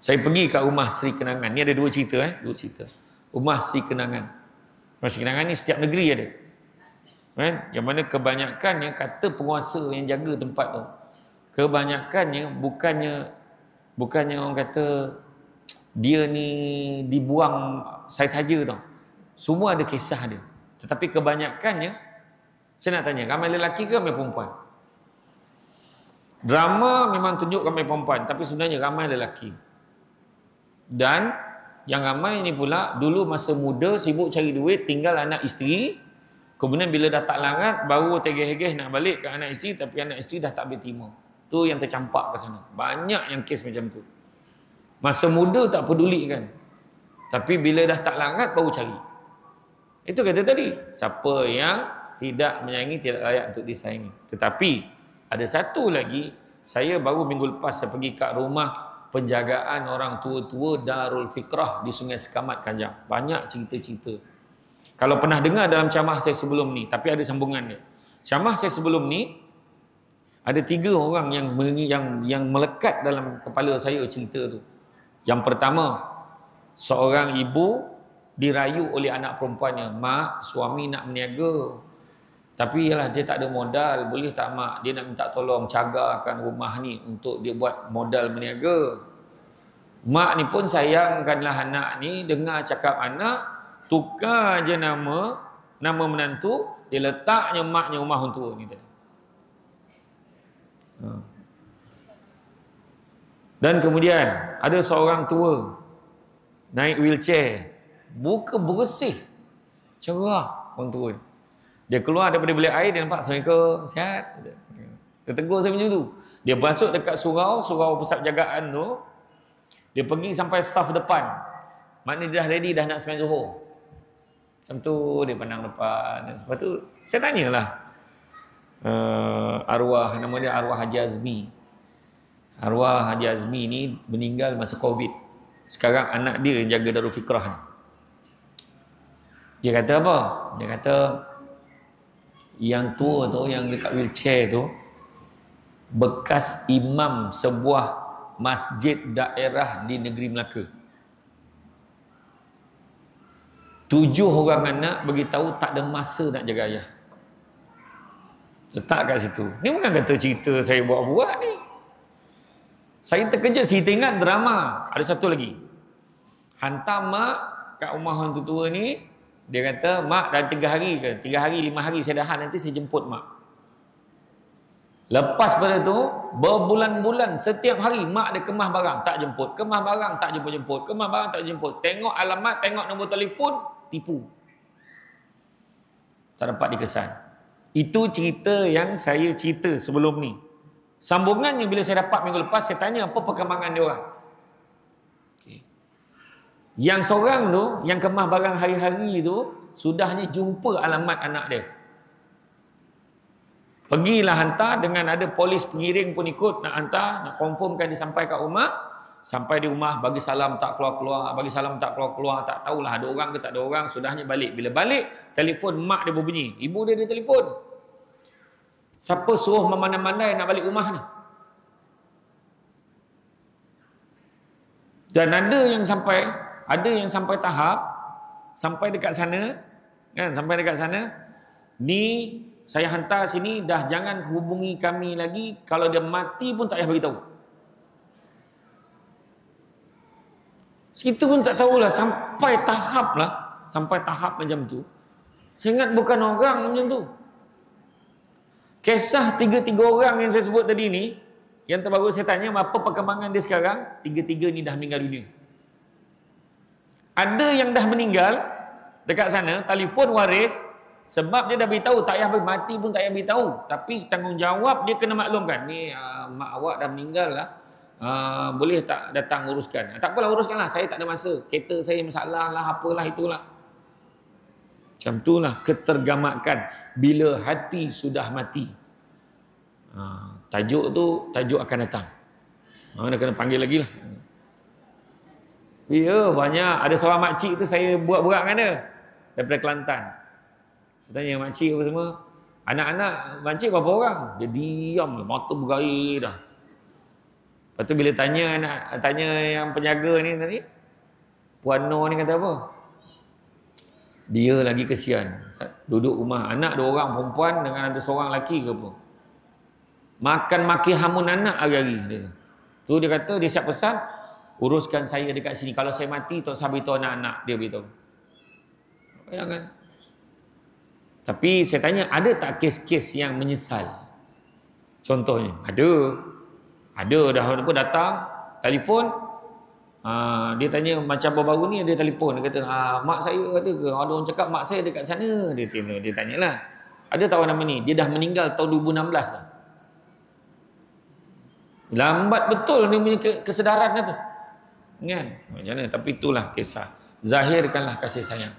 Saya pergi kat rumah Sri Kenangan. Ni ada dua cerita. Dua cerita. Rumah Sri Kenangan. Rumah Sri Kenangan ni setiap negeri ada. Kan? Yang mana kebanyakannya kata penguasa yang jaga tempat tu. Kebanyakannya bukannya orang kata dia ni dibuang saja tau. Semua ada kisah dia. Tetapi kebanyakannya, saya nak tanya, ramai lelaki ke ramai perempuan? Drama memang tunjuk ramai perempuan, tapi sebenarnya ramai lelaki. Dan yang ramai ni pula, dulu masa muda sibuk cari duit, tinggal anak isteri. Kemudian bila dah tak larat, baru tegeh-tegeh nak balik ke anak isteri, tapi anak isteri dah tak boleh terima. Tu yang tercampak ke sana. Banyak yang kes macam tu. Masa muda tak peduli kan. Tapi bila dah tak larat, baru cari. Itu kata tadi, siapa yang tidak menyayangi tidak layak untuk disayangi. Tetapi ada satu lagi, saya baru minggu lepas saya pergi kat rumah penjagaan orang tua-tua Darul Fikrah di Sungai Sekamat, Kajang. Banyak cerita-cerita. Kalau pernah dengar dalam ceramah saya sebelum ni, tapi ada sambungan dia. Ceramah saya sebelum ni ada 3 orang yang melekat dalam kepala saya cerita tu. Yang pertama, seorang ibu dirayu oleh anak perempuannya, "Mak, suami nak berniaga. Tapi yalah, dia tak ada modal. Boleh tak mak? Dia nak minta tolong cagarkan rumah ni untuk dia buat modal berniaga." Mak ni pun sayangkanlah anak ni. Dengar cakap anak, tukar je nama menantu, dia letaknya maknya rumah orang tua ni tadi. Dan kemudian ada seorang tua naik wheelchair, muka bersih, cerah orang tua. Dia keluar daripada bilik air, dia nampak, "Assalamualaikum, sihat?" Dia tegur saya macam tu. Dia masuk dekat surau pusat jagaan tu. Dia pergi sampai saf depan. Maknanya dia dah ready, dah nak sembahyang Zuhur. Macam tu dia pandang depan. Lepas tu saya tanyalah, arwah, nama dia arwah Haji Azmi. Arwah Haji Azmi ni meninggal masa Covid. Sekarang anak dia yang jaga Darul Fikrah ni. Dia kata apa? Dia kata yang tua tu, yang dekat wheelchair tu, bekas imam sebuah masjid daerah di negeri Melaka. 7 orang anak beritahu tak ada masa nak jaga ayah. Letak kat situ. Ni bukan kata cerita saya buat-buat ni. Saya terkejut, saya ingat drama. Ada satu lagi. Hantar mak kat rumah orang tua ni. Dia kata, "Mak dah 3 hari ke? 3 hari, 5 hari saya dah, nanti saya jemput mak." Lepas pada tu, berbulan-bulan setiap hari mak dia kemah barang, tak jemput. Kemah barang, tak jemput-jemput. Kemah barang, tak jemput. Tengok alamat, tengok nombor telefon, tipu. Tak dapat dikesan. Itu cerita yang saya cerita sebelum ni. Sambungannya bila saya dapat minggu lepas, saya tanya apa perkembangan dia orang. Yang seorang tu, yang kemah barang hari-hari tu, sudahnya jumpa alamat anak dia. Pergilah hantar, dengan ada polis pengiring pun ikut nak hantar, nak confirmkan dia sampai kat rumah. Sampai di rumah, bagi salam tak keluar-keluar, bagi salam tak keluar-keluar, tak tahulah ada orang ke tak ada orang. Sudahnya balik. Bila balik, telefon mak dia berbunyi. Ibu dia telefon. Siapa suruh memandai-mandai nak balik rumah ni? Dan ada yang sampai tahap, sampai dekat sana, kan, sampai dekat sana, ni saya hantar sini, dah jangan hubungi kami lagi, kalau dia mati pun tak payah beritahu. Segitu pun tak tahulah, sampai tahap macam tu. Saya ingat bukan orang macam tu. Kisah 3 orang yang saya sebut tadi ni, yang terbaru saya tanya apa perkembangan dia sekarang, 3 ni dah meninggal dunia. Ada yang dah meninggal dekat sana, telefon waris, sebab dia dah beritahu, tak payah mati pun tak payah beritahu, tapi tanggungjawab dia kena maklumkan, ni mak awak dah meninggal lah, boleh tak datang uruskan? Tak apalah, uruskanlah, saya tak ada masa, kereta saya masalah lah, apalah itulah. Macam itulah ketergamakan bila hati sudah mati. Tajuk tu, tajuk akan datang. Dia kena panggil lagi lah. Ya, banyak. Ada seorang makcik tu saya buat-buat dengan dia daripada Kelantan. Saya tanya, "Makcik apa semua?" "Anak-anak makcik berapa orang?" Dia diam, mata bergair dah. Lepas Lepas tu bila tanya yang penjaga ni tadi, Puan Noh ni kata apa? Dia lagi kesian. Duduk rumah, anak 2 orang perempuan dengan ada seorang lelaki ke apa. Makan maki hamun anak hari-hari dia. Tu dia kata dia siap pesan, uruskan saya dekat sini. Kalau saya mati, tak usah beritahu anak-anak, dia beritahu. Bayangkan. Tapi saya tanya, ada tak kes-kes yang menyesal? Contohnya, ada dah pun datang, telefon, dia tanya macam baru-baru ni dia telefon, dia kata, mak saya ada ke? Ada orang cakap mak saya dekat sana. Dia tanyalah. Ada tahu nama ni? Dia dah meninggal tahun 2016 dah. Lambat betul dia punya kesedaran tu. Kan? Macam mana? Tapi itulah kisah. Zahirkanlah kasih sayang.